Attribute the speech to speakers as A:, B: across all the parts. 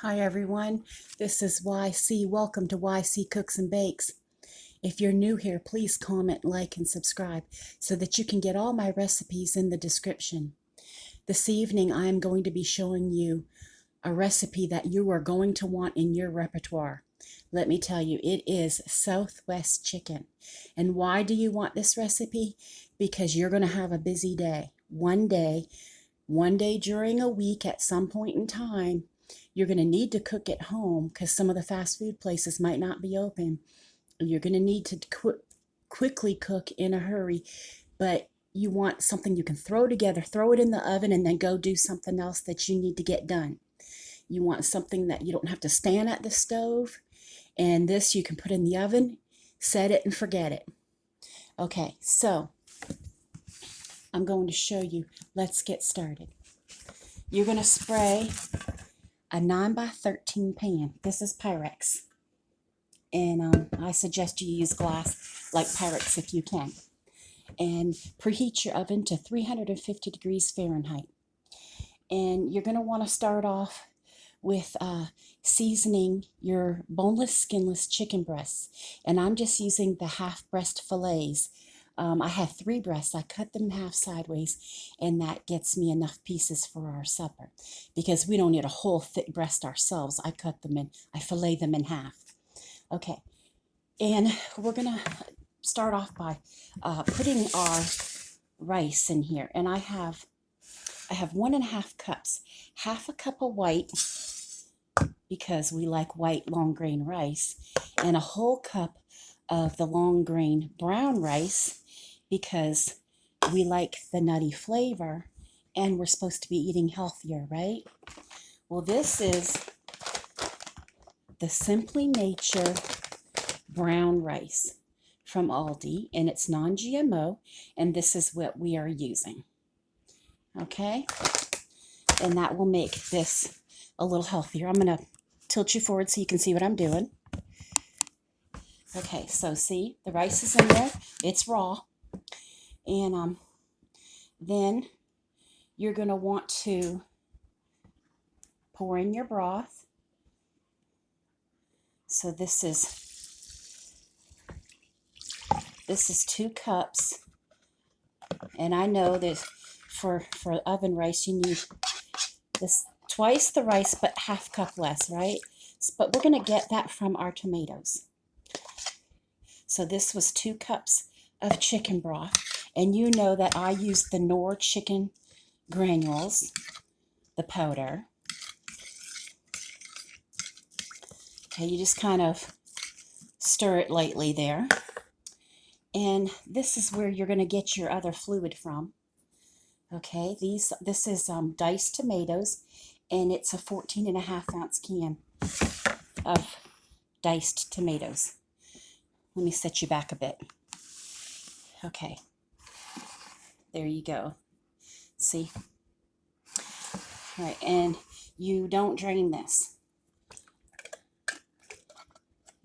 A: Hi everyone, this is YC. Welcome to YC Cooks and Bakes. If you're new here, please comment, like, and subscribe so that you can get all my recipes in the description. This evening I am going to be showing you a recipe that you are going to want in your repertoire. Let me tell you, it is Southwest chicken. And why do you want this recipe? Because you're going to have a busy day. One day during a week at some point in time, you're going to need to cook at home because some of the fast food places might not be open. You're going to need to quickly cook in a hurry, but you want something you can throw together, throw it in the oven, and then go do something else that you need to get done. You want something that you don't have to stand at the stove, and this you can put in the oven, set it, and forget it. Okay, so I'm going to show you. Let's get started. You're going to spray a 9x13 pan. This is Pyrex. And I suggest you use glass like Pyrex if you can. And preheat your oven to 350 degrees Fahrenheit. And you're going to want to start off with seasoning your boneless, skinless chicken breasts. And I'm just using the half breast fillets. I have 3 breasts. I cut them in half sideways, and that gets me enough pieces for our supper because we don't need a whole thick breast ourselves. I fillet them in half. Okay, and we're gonna start off by putting our rice in here, and I have 1.5 cups, half a cup of white because we like white long grain rice, and a whole cup of the long grain brown rice because we like the nutty flavor and we're supposed to be eating healthier, right? Well, this is the Simply Nature brown rice from Aldi, and it's non-GMO, and this is what we are using. Okay? And that will make this a little healthier. I'm going to tilt you forward so you can see what I'm doing. Okay, so see, the rice is in there. It's raw. And then you're going to want to pour in your broth. So this is 2 cups. And I know that for oven rice, you need this twice the rice, but half cup less, right? But we're going to get that from our tomatoes. So this was 2 cups of chicken broth. And you know that I use the Knorr chicken granules, the powder. Okay, you just kind of stir it lightly there. And this is where you're going to get your other fluid from. Okay, this is diced tomatoes, and it's a 14.5-ounce can of diced tomatoes. Let me set you back a bit. Okay, there you go. See? All right, and you don't drain this.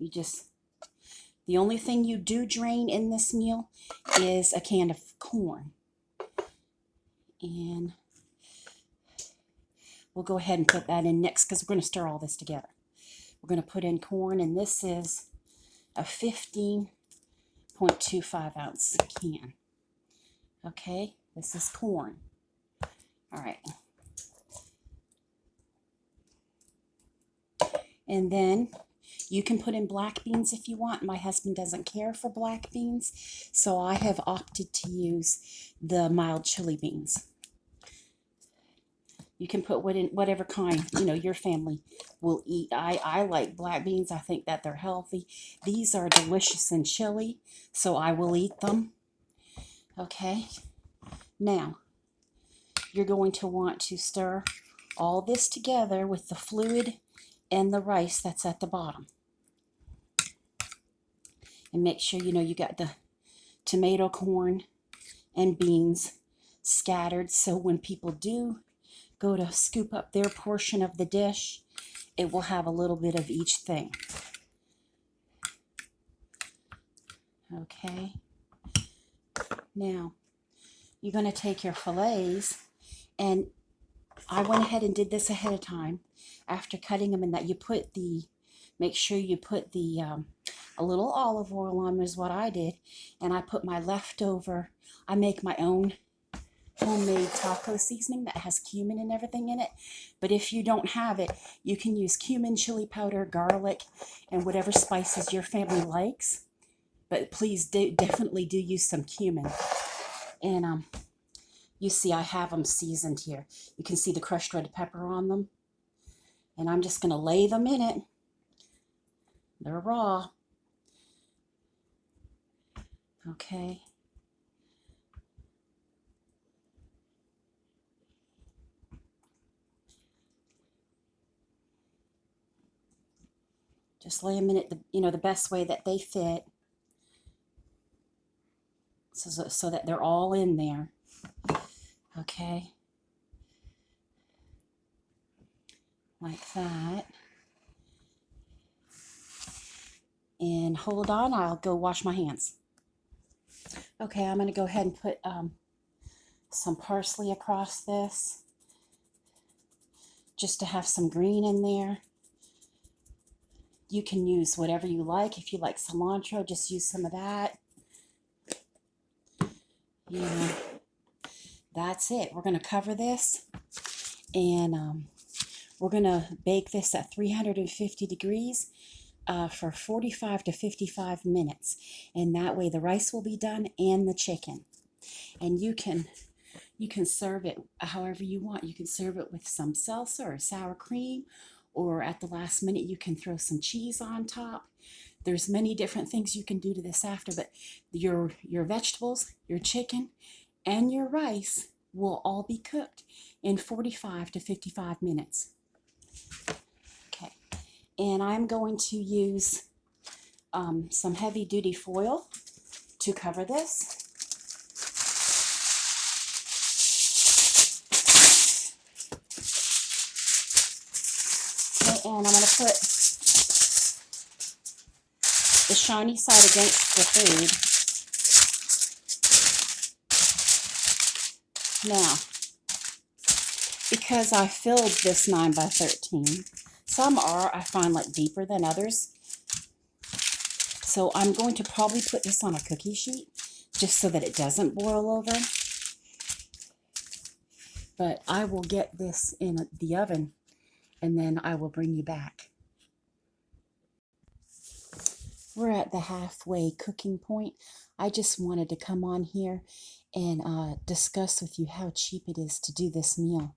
A: The only thing you do drain in this meal is a can of corn. And we'll go ahead and put that in next because we're going to stir all this together. We're going to put in corn, and this is a 15.25-ounce can. Okay, this is corn. All right. And then you can put in black beans if you want. My husband doesn't care for black beans, so I have opted to use the mild chili beans. You can put whatever kind, your family will eat. I like black beans. I think that they're healthy. These are delicious in chili, so I will eat them. Okay. Now, you're going to want to stir all this together with the fluid and the rice that's at the bottom. And make sure you got the tomato, corn, and beans scattered, so when people do go to scoop up their portion of the dish, it will have a little bit of each thing. Okay. Now, you're going to take your fillets, and I went ahead and did this ahead of time after cutting them, and that make sure you put a little olive oil on is what I did. And I put my leftover, I make my own homemade taco seasoning that has cumin and everything in it. But if you don't have it, you can use cumin, chili powder, garlic, and whatever spices your family likes. But please definitely do use some cumin. And you see I have them seasoned here. You can see the crushed red pepper on them. And I'm just going to lay them in it. They're raw. Okay. Just lay them in it, the best way that they fit, so that they're all in there. Okay. Like that. And hold on, I'll go wash my hands. Okay, I'm going to go ahead and put some parsley across this, just to have some green in there. You can use whatever you like. If you like cilantro, just use some of that. Yeah, that's it. We're going to cover this, and we're going to bake this at 350 degrees for 45 to 55 minutes. And that way the rice will be done and the chicken. And you can serve it however you want. You can serve it with some salsa or sour cream, or at the last minute you can throw some cheese on top. There's many different things you can do to this after, but your vegetables, your chicken, and your rice will all be cooked in 45 to 55 minutes. Okay, and I'm going to use some heavy duty foil to cover this. And I'm going to put the shiny side against the food. Now, because I filled this 9 by 13, some I find like deeper than others. So I'm going to probably put this on a cookie sheet just so that it doesn't boil over. But I will get this in the oven, and then I will bring you back. We're at the halfway cooking point. I just wanted to come on here and discuss with you how cheap it is to do this meal.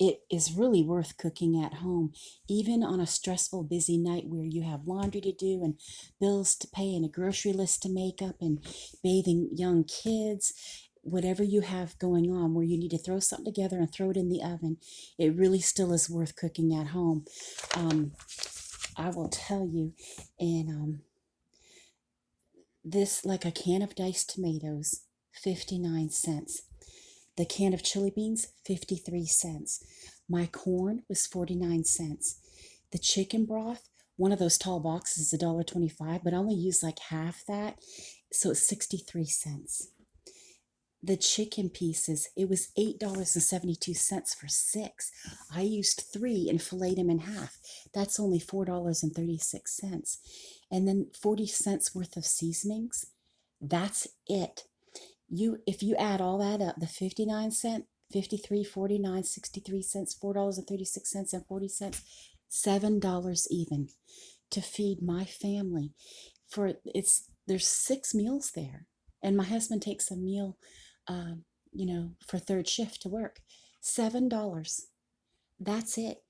A: It is really worth cooking at home, even on a stressful, busy night where you have laundry to do and bills to pay and a grocery list to make up and bathing young kids. Whatever you have going on where you need to throw something together and throw it in the oven, it really still is worth cooking at home. I will tell you, and this, like a can of diced tomatoes, 59 cents. The can of chili beans, 53 cents. My corn was 49 cents. The chicken broth, one of those tall boxes is $1.25, but I only use like half that, so it's 63 cents. The chicken pieces, it was $8.72 for 6. I used 3 and filleted them in half. That's only $4.36. And then 40 cents worth of seasonings. That's it. If you add all that up, the 59 cent, 53, 49, 63 cents, $4.36 and 40 cents, $7 even to feed my family. There's 6 meals there. And my husband takes a meal for third shift to work. $7. That's it.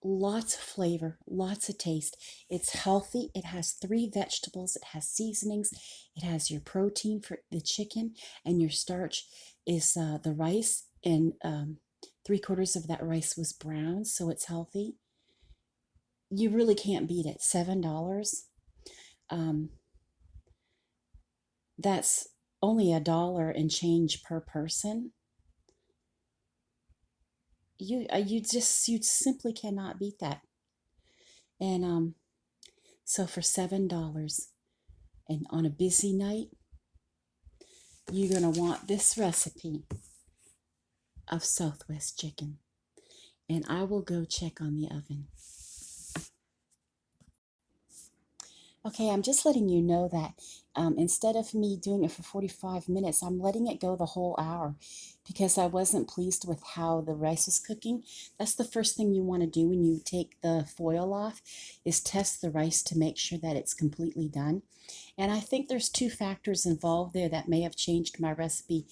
A: Lots of flavor, lots of taste. It's healthy. It has 3 vegetables. It has seasonings. It has your protein for the chicken, and your starch is the rice. And 3/4 of that rice was brown, so it's healthy. You really can't beat it. $7. That's only $1 and change per person. You simply cannot beat that. And so for $7, and on a busy night, you're gonna want this recipe. of Southwest chicken. And I will go check on the oven. Okay, I'm just letting you know that instead of me doing it for 45 minutes, I'm letting it go the whole hour because I wasn't pleased with how the rice was cooking. That's the first thing you want to do when you take the foil off is test the rice to make sure that it's completely done. And I think there's two factors involved there that may have changed my recipe.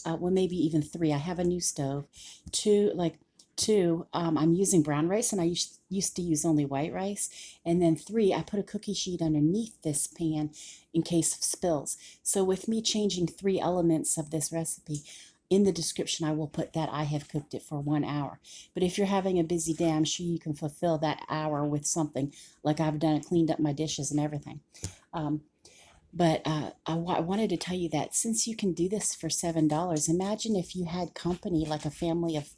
A: Well, maybe even three. I have a new stove. Two, I'm using brown rice, and I used to use only white rice. And then three, I put a cookie sheet underneath this pan in case of spills. So with me changing three elements of this recipe, in the description, I will put that I have cooked it for 1 hour. But if you're having a busy day, I'm sure you can fulfill that hour with something like I've done, cleaned up my dishes and everything. Um, but I wanted to tell you that since you can do this for $7, imagine if you had company, like a family of,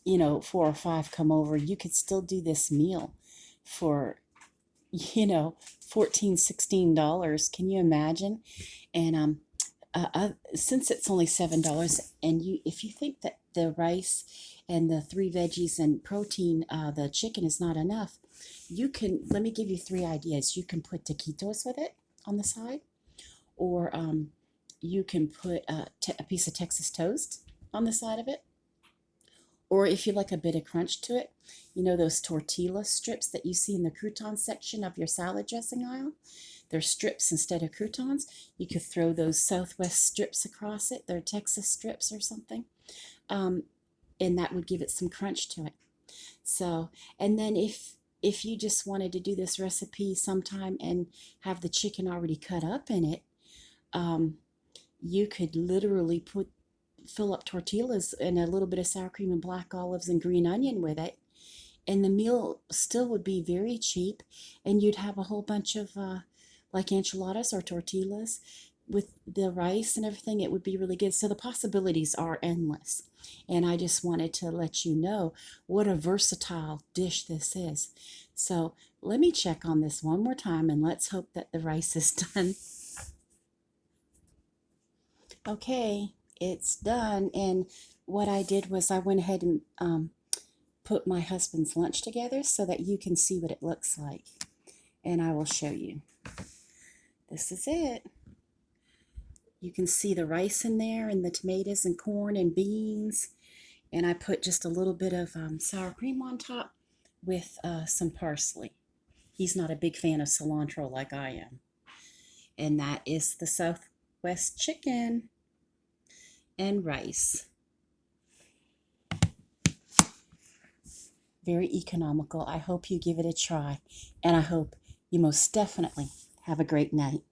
A: 4 or 5 come over, you could still do this meal for, 14, $16. Can you imagine? And since it's only $7, and if you think that the rice and the 3 veggies and protein, the chicken is not enough, let me give you 3 ideas. You can put taquitos with it on the side, or you can put a piece of Texas toast on the side of it, or if you like a bit of crunch to it, those tortilla strips that you see in the crouton section of your salad dressing aisle. They're strips instead of croutons. You could throw those Southwest strips across it. They're Texas strips or something, and that would give it some crunch to it. So, and then if you just wanted to do this recipe sometime and have the chicken already cut up in it, you could literally fill up tortillas and a little bit of sour cream and black olives and green onion with it, and the meal still would be very cheap, and you'd have a whole bunch of like enchiladas or tortillas with the rice and everything. It would be really good. So the possibilities are endless, and I just wanted to let you know what a versatile dish this is. So let me check on this one more time, and let's hope that the rice is done. Okay, it's done. And what I did was I went ahead and put my husband's lunch together so that you can see what it looks like. And I will show you. This is it. You can see the rice in there and the tomatoes and corn and beans. And I put just a little bit of sour cream on top with some parsley. He's not a big fan of cilantro like I am. And that is the Southwest chicken and rice. Very economical. I hope you give it a try, and I hope you most definitely have a great night.